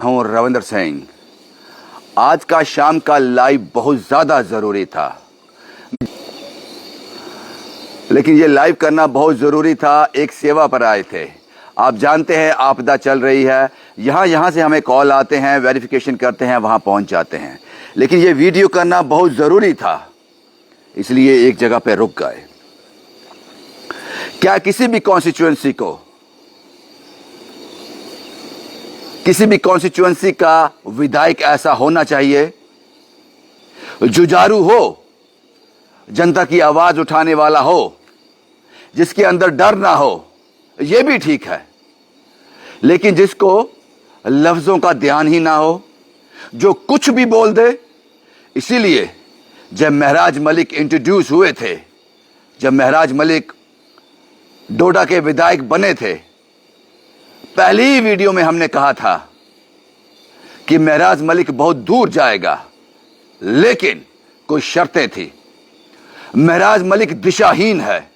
हूं रविंदर सिंह। आज का शाम का लाइव बहुत ज़्यादा ज़रूरी था, लेकिन ये लाइव करना बहुत ज़रूरी था। एक सेवा पर आए थे। आप जानते हैं आपदा चल रही है, यहाँ से हमें कॉल आते हैं, वेरिफिकेशन करते हैं, वहाँ पहुँच जाते हैं। लेकिन ये वीडियो करना बहुत ज़रूरी था, इसलिए एक जगह पे रुक गए। क्या किसी भी कॉन्स्टिट्यूएंसी का विधायक ऐसा होना चाहिए, जुझारू हो, जनता की आवाज उठाने वाला हो, जिसके अंदर डर ना हो? यह भी ठीक है, लेकिन जिसको लफ्जों का ध्यान ही ना हो, जो कुछ भी बोल दे। इसीलिए जब महराज मलिक इंट्रोड्यूस हुए थे, जब महराज मलिक डोडा के विधायक बने थे, पहली ही वीडियो में हमने कहा था कि महराज मलिक बहुत दूर जाएगा, लेकिन कुछ शर्तें थी। महराज मलिक दिशाहीन है,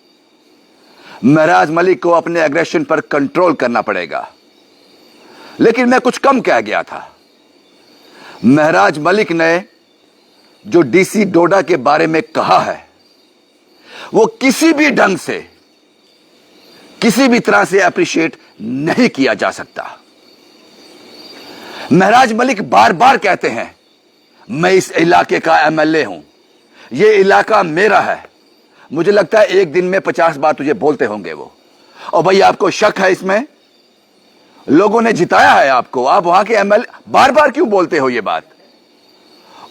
महराज मलिक को अपने एग्रेशन पर कंट्रोल करना पड़ेगा। लेकिन मैं कुछ कम कह गया था। महराज मलिक ने जो डीसी डोडा के बारे में कहा है, वो किसी भी ढंग से, किसी भी तरह से अप्रिशिएट नहीं किया जा सकता। महराज मलिक बार बार कहते हैं, मैं इस इलाके का एमएलए हूं, यह इलाका मेरा है। मुझे लगता है एक दिन में 50 बार तुझे बोलते होंगे वो। और भाई, आपको शक है इसमें? लोगों ने जिताया है आपको, आप वहां के एमएलए, बार बार क्यों बोलते हो ये बात?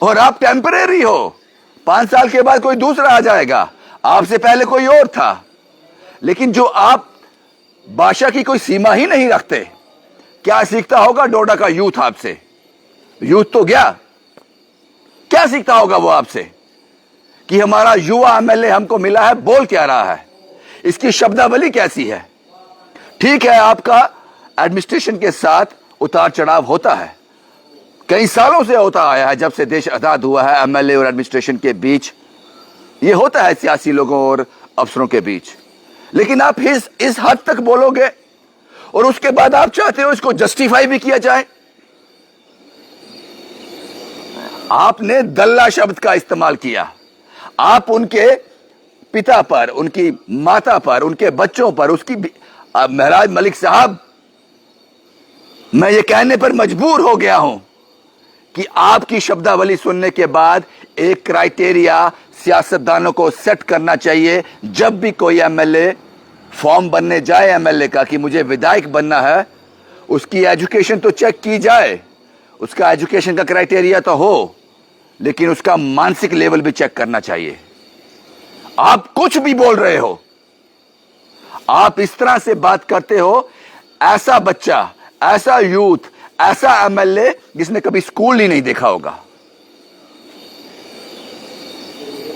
और आप टेम्परेरी हो, 5 साल के बाद कोई दूसरा आ जाएगा, आपसे पहले कोई और था। लेकिन जो आप भाषा की कोई सीमा ही नहीं रखते, क्या सीखता होगा डोडा का यूथ आपसे? यूथ तो गया, क्या सीखता होगा वो आपसे कि हमारा युवा एमएलए हमको मिला है, बोल क्या रहा है, इसकी शब्दावली कैसी है? ठीक है, आपका एडमिनिस्ट्रेशन के साथ उतार चढ़ाव होता है, कई सालों से होता आया है। जब से देश आजाद हुआ है, एमएलए और एडमिनिस्ट्रेशन के बीच ये होता है, सियासी लोगों और अफसरों के बीच। लेकिन आप इस हद तक बोलोगे और उसके बाद आप चाहते हो इसको जस्टिफाई भी किया जाए। आपने दल्ला शब्द का इस्तेमाल किया। आप उनके पिता पर, उनकी माता पर, उनके बच्चों पर, उसकी महराज मलिक साहब, मैं ये कहने पर मजबूर हो गया हूं कि आपकी शब्दावली सुनने के बाद एक क्राइटेरिया सियासतदानों को सेट करना चाहिए। जब भी कोई एमएलए फॉर्म बनने जाए एमएलए का कि मुझे विधायक बनना है, उसकी एजुकेशन तो चेक की जाए, उसका एजुकेशन का क्राइटेरिया तो हो, लेकिन उसका मानसिक लेवल भी चेक करना चाहिए। आप कुछ भी बोल रहे हो, आप इस तरह से बात करते हो। ऐसा बच्चा, ऐसा यूथ, ऐसा एमएलए जिसने कभी स्कूल ही नहीं देखा होगा,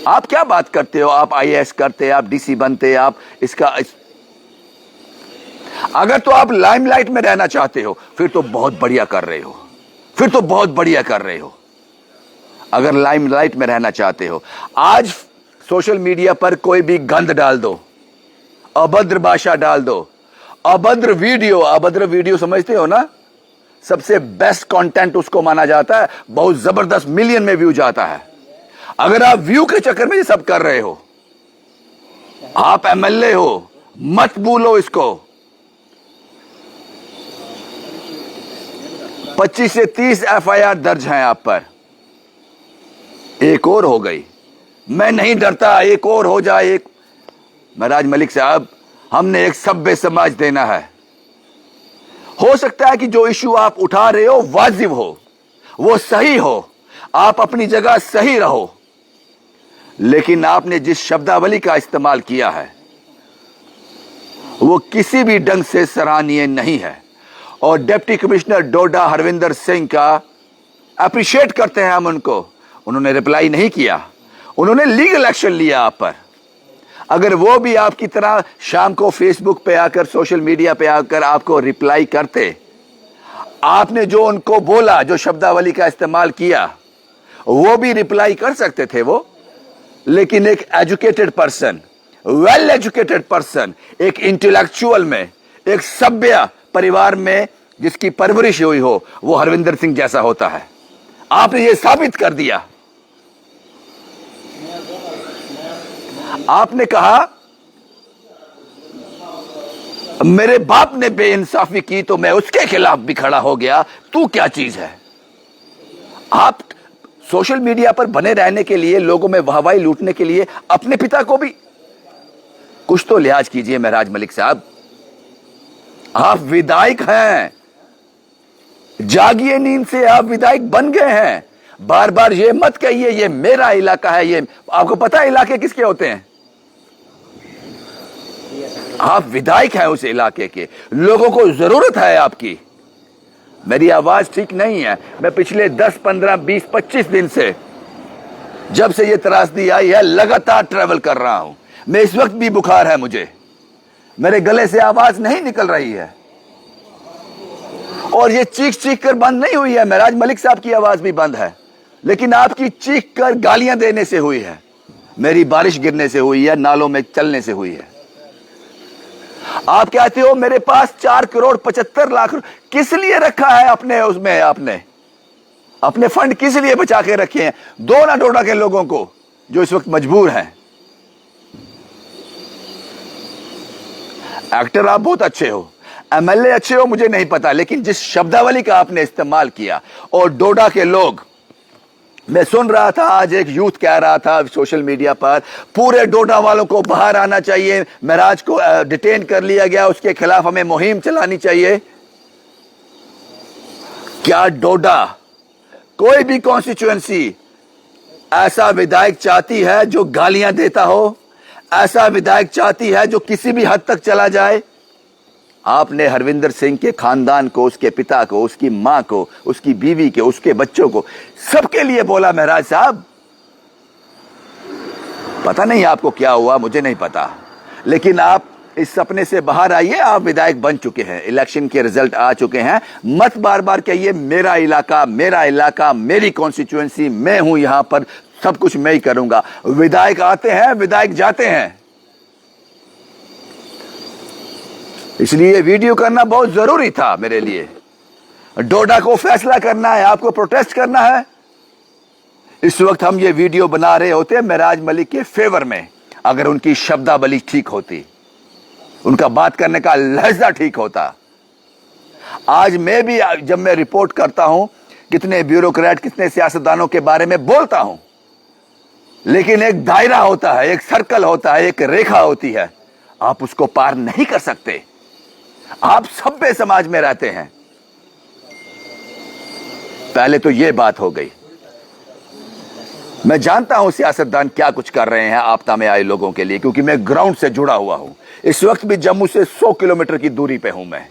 आप क्या बात करते हो? आप आईएएस करते, आप डीसी बनते, आप अगर तो आप लाइमलाइट में रहना चाहते हो, फिर तो बहुत बढ़िया कर रहे हो, फिर तो बहुत बढ़िया कर रहे हो। अगर लाइमलाइट में रहना चाहते हो, आज सोशल मीडिया पर कोई भी गंद डाल दो, अभद्र भाषा डाल दो, अभद्र वीडियो समझते हो ना? सबसे बेस्ट कंटेंट उसको माना जाता है, बहुत जबरदस्त, मिलियन में व्यू जाता है। अगर आप व्यू के चक्कर में ये सब कर रहे हो, आप एमएलए हो, मत भूलो इसको। 25 से 30 एफआईआर दर्ज हैं आप पर, एक और हो गई। मैं नहीं डरता, एक और हो जाए। एक महराज मलिक साहब, हमने एक सभ्य समाज देना है। हो सकता है कि जो इश्यू आप उठा रहे हो वाजिब हो, वो सही हो, आप अपनी जगह सही रहो, लेकिन आपने जिस शब्दावली का इस्तेमाल किया है वो किसी भी ढंग से सराहनीय नहीं है। और डिप्टी कमिश्नर डोडा हरविंदर सिंह का अप्रिशिएट करते हैं हम उनको। उन्होंने रिप्लाई नहीं किया, उन्होंने लीगल एक्शन लिया आप पर। अगर वो भी आपकी तरह शाम को फेसबुक पे आकर, सोशल मीडिया पे आकर आपको रिप्लाई करते, आपने जो उनको बोला, जो शब्दावली का इस्तेमाल किया, वो भी रिप्लाई कर सकते थे वो। लेकिन एक educated person, well educated person, एक इंटेलेक्चुअल में, एक सभ्य परिवार में जिसकी परवरिश हुई हो वो हरविंदर सिंह जैसा होता है। आपने ये साबित कर दिया। आपने कहा मेरे बाप ने बेइंसाफी की तो मैं उसके खिलाफ भी खड़ा हो गया। तू क्या चीज है? आप सोशल मीडिया पर बने रहने के लिए, लोगों में वाहवाही लूटने के लिए अपने पिता को भी कुछ तो लिहाज कीजिए। महराज मलिक साहब, आप विधायक हैं, जागिए नींद से, आप विधायक बन गए हैं। बार बार ये मत कहिए ये मेरा इलाका है। ये आपको पता है इलाके किसके होते हैं? आप विधायक हैं उस इलाके के, लोगों को जरूरत है आपकी। मेरी आवाज ठीक नहीं है। मैं पिछले 10, 15, 20, 25 दिन से, जब से ये त्रासदी आई है, लगातार ट्रैवल कर रहा हूं। मैं इस वक्त भी बुखार है मुझे, मेरे गले से आवाज नहीं निकल रही है और ये चीख चीख कर बंद नहीं हुई है। महराज मलिक साहब की आवाज भी बंद है, लेकिन आपकी चीख कर गालियां देने से हुई है, मेरी बारिश गिरने से हुई है, नालों में चलने से हुई है। आप कहते हो मेरे पास 4,75,00,000 किस लिए रखा है अपने उसमें? आपने अपने फंड किस लिए बचा के रखे हैं? दो ना डोडा के लोगों को जो इस वक्त मजबूर हैं। एक्टर आप बहुत अच्छे हो, एमएलए अच्छे हो, मुझे नहीं पता, लेकिन जिस शब्दावली का आपने इस्तेमाल किया, और डोडा के लोग, मैं सुन रहा था आज एक यूथ कह रहा था सोशल मीडिया पर, पूरे डोडा वालों को बाहर आना चाहिए, महराज को डिटेन कर लिया गया, उसके खिलाफ हमें मुहिम चलानी चाहिए। क्या डोडा कोई भी कॉन्स्टिट्यूएंसी ऐसा विधायक चाहती है जो गालियां देता हो? ऐसा विधायक चाहती है जो किसी भी हद तक चला जाए? आपने हरविंदर सिंह के खानदान को, उसके पिता को, उसकी मां को, उसकी बीवी के, उसके बच्चों को, सबके लिए बोला। महराज साहब, पता नहीं आपको क्या हुआ, मुझे नहीं पता, लेकिन आप इस सपने से बाहर आइए। आप विधायक बन चुके हैं, इलेक्शन के रिजल्ट आ चुके हैं। मत बार बार कहिए मेरा इलाका, मेरा इलाका, मेरी कॉन्स्टिट्यूएंसी, मैं हूं यहां पर, सब कुछ मैं ही करूंगा। विधायक आते हैं, विधायक जाते हैं। इसलिए ये वीडियो करना बहुत जरूरी था मेरे लिए। डोडा को फैसला करना है, आपको प्रोटेस्ट करना है। इस वक्त हम ये वीडियो बना रहे होते महराज मलिक के फेवर में, अगर उनकी शब्दावली ठीक होती, उनका बात करने का लहजा ठीक होता। आज मैं भी, जब मैं रिपोर्ट करता हूं, कितने ब्यूरोक्रेट, कितने सियासतदानों के बारे में बोलता हूं, लेकिन एक दायरा होता है, एक सर्कल होता है, एक रेखा होती है, आप उसको पार नहीं कर सकते। आप सभ्य समाज में रहते हैं। पहले तो यह बात हो गई। मैं जानता हूं सियासतदान क्या कुछ कर रहे हैं आपदा में आए लोगों के लिए, क्योंकि मैं ग्राउंड से जुड़ा हुआ हूं। इस वक्त भी जम्मू से 100 किलोमीटर की दूरी पे हूं मैं।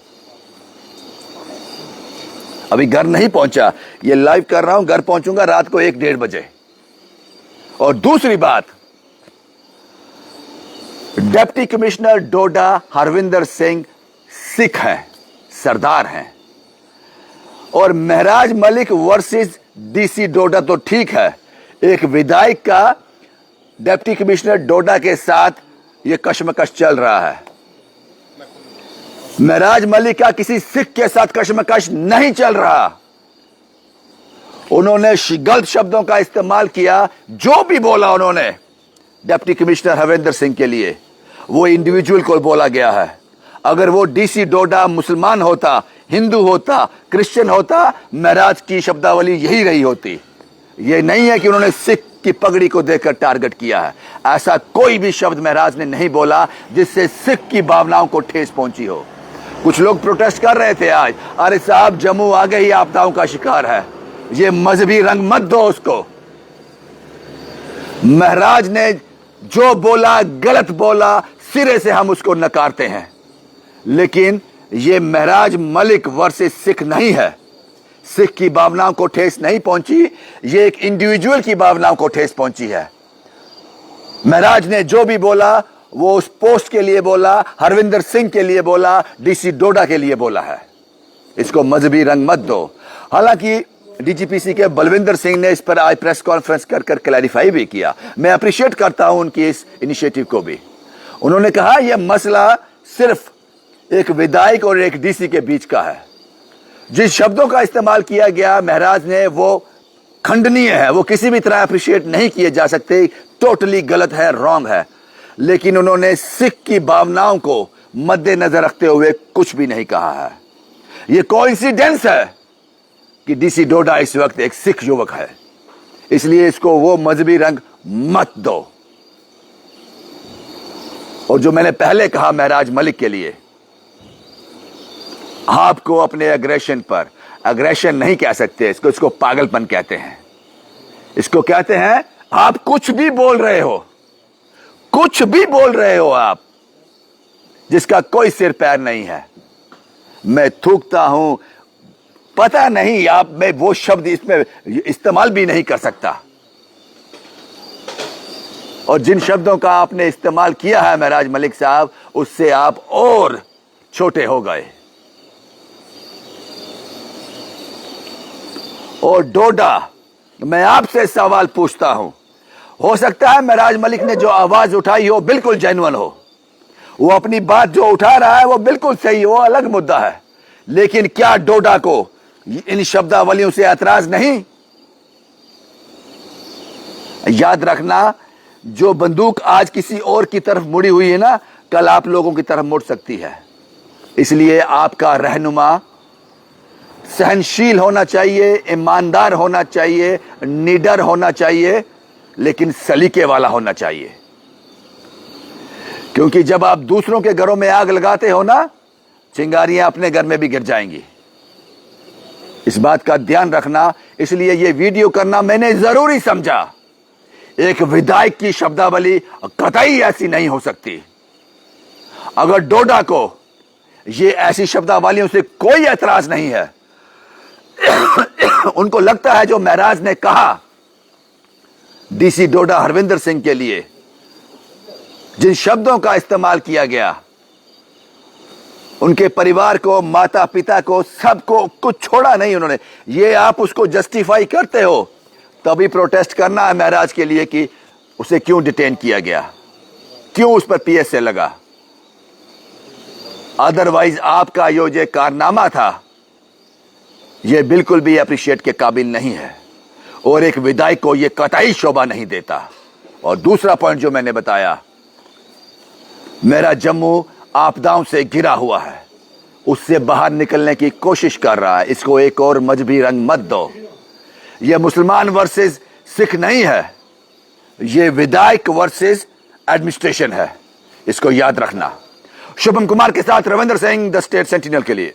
अभी घर नहीं पहुंचा, ये लाइव कर रहा हूं, घर पहुंचूंगा रात को 1-1:30 बजे। और दूसरी बात, डिप्टी कमिश्नर डोडा हरविंदर सिंह सिख हैं, सरदार हैं, और महराज मलिक वर्सेस डीसी डोडा तो ठीक है, एक विधायक का डिप्टी कमिश्नर डोडा के साथ यह कशमकश चल रहा है। महराज मलिक का किसी सिख के साथ कशमकश नहीं चल रहा। उन्होंने गलत शब्दों का इस्तेमाल किया, जो भी बोला उन्होंने डिप्टी कमिश्नर हरविंदर सिंह के लिए, वो इंडिविजुअल को बोला गया है। अगर वो डीसी डोडा मुसलमान होता, हिंदू होता, क्रिश्चियन होता, महराज की शब्दावली यही रही होती। ये नहीं है कि उन्होंने सिख की पगड़ी को देखकर टारगेट किया है। ऐसा कोई भी शब्द महराज ने नहीं बोला जिससे सिख की भावनाओं को ठेस पहुंची हो। कुछ लोग प्रोटेस्ट कर रहे थे आज, अरे साहब जम्मू आ गई आपदाओं का शिकार है, ये मजहबी रंग मत दो उसको। महराज ने जो बोला गलत बोला, सिरे से हम उसको नकारते हैं, लेकिन ये महराज मलिक वर्सेस सिख नहीं है। सिख की भावनाओं को ठेस नहीं पहुंची, ये एक इंडिविजुअल की भावनाओं को ठेस पहुंची है। महराज ने जो भी बोला वो उस पोस्ट के लिए बोला, हरविंदर सिंह के लिए बोला, डीसी डोडा के लिए बोला है। इसको मजहबी रंग मत दो। हालांकि डीजीपीसी के बलविंदर सिंह ने इस पर आज प्रेस कॉन्फ्रेंस कर क्लैरिफाई भी किया। मैं अप्रिशिएट करता हूं उनकी इस इनिशिएटिव को भी। उन्होंने कहा यह मसला सिर्फ एक विधायक और एक डीसी के बीच का है। जिस शब्दों का इस्तेमाल किया गया महराज ने, वो खंडनीय है, वो किसी भी तरह अप्रिशिएट नहीं किए जा सकते, टोटली गलत है, रॉन्ग है। लेकिन उन्होंने सिख की भावनाओं को मद्देनजर रखते हुए कुछ भी नहीं कहा है। यह कोइंसिडेंस है कि डीसी डोडा इस वक्त एक सिख युवक है, इसलिए इसको वो मजहबी रंग मत दो। और जो मैंने पहले कहा महराज मलिक के लिए, आपको अपने एग्रेशन पर, एग्रेशन नहीं कह सकते इसको पागलपन कहते हैं। इसको कहते हैं आप कुछ भी बोल रहे हो, कुछ भी बोल रहे हो आप, जिसका कोई सिर पैर नहीं है। मैं थूकता हूं, पता नहीं आप, मैं वो शब्द इसमें इस्तेमाल भी नहीं कर सकता। और जिन शब्दों का आपने इस्तेमाल किया है महराज मलिक साहब, उससे आप और छोटे हो गए। और डोडा, मैं आपसे सवाल पूछता हूं, हो सकता है महराज मलिक ने जो आवाज उठाई हो बिल्कुल जेन्युइन हो, वो अपनी बात जो उठा रहा है वो बिल्कुल सही हो, अलग मुद्दा है। लेकिन क्या डोडा को इन शब्दावलियों से ऐतराज नहीं? याद रखना, जो बंदूक आज किसी और की तरफ मुड़ी हुई है ना, कल आप लोगों की तरफ मुड़ सकती है। इसलिए आपका रहनुमा सहनशील होना चाहिए, ईमानदार होना चाहिए, निडर होना चाहिए, लेकिन सलीके वाला होना चाहिए। क्योंकि जब आप दूसरों के घरों में आग लगाते हो ना, चिंगारियां अपने घर में भी गिर जाएंगी। इस बात का ध्यान रखना। इसलिए यह वीडियो करना मैंने जरूरी समझा। एक विधायक की शब्दावली कतई ऐसी नहीं हो सकती। अगर डोडा को ये ऐसी शब्दावलियों से कोई ऐतराज नहीं है, उनको लगता है जो महराज ने कहा डीसी डोडा हरविंदर सिंह के लिए, जिन शब्दों का इस्तेमाल किया गया, उनके परिवार को, माता पिता को, सबको कुछ छोड़ा नहीं उन्होंने, ये आप उसको जस्टिफाई करते हो, तभी प्रोटेस्ट करना है महराज के लिए कि उसे क्यों डिटेन किया गया, क्यों उस पर पीएसए लगा। अदरवाइज आपका जो ये कारनामा था, यह बिल्कुल भी अप्रिशिएट के काबिल नहीं है और एक विधायक को यह कतई शोभा नहीं देता। और दूसरा पॉइंट जो मैंने बताया, मेरा जम्मू आपदाओं से घिरा हुआ है, उससे बाहर निकलने की कोशिश कर रहा है। इसको एक और मजहबी रंग मत दो। यह मुसलमान वर्सेस सिख नहीं है, यह विधायक वर्सेस एडमिनिस्ट्रेशन है। इसको याद रखना। शुभम कुमार के साथ Ravindra Singh, the state sentinel के लिए।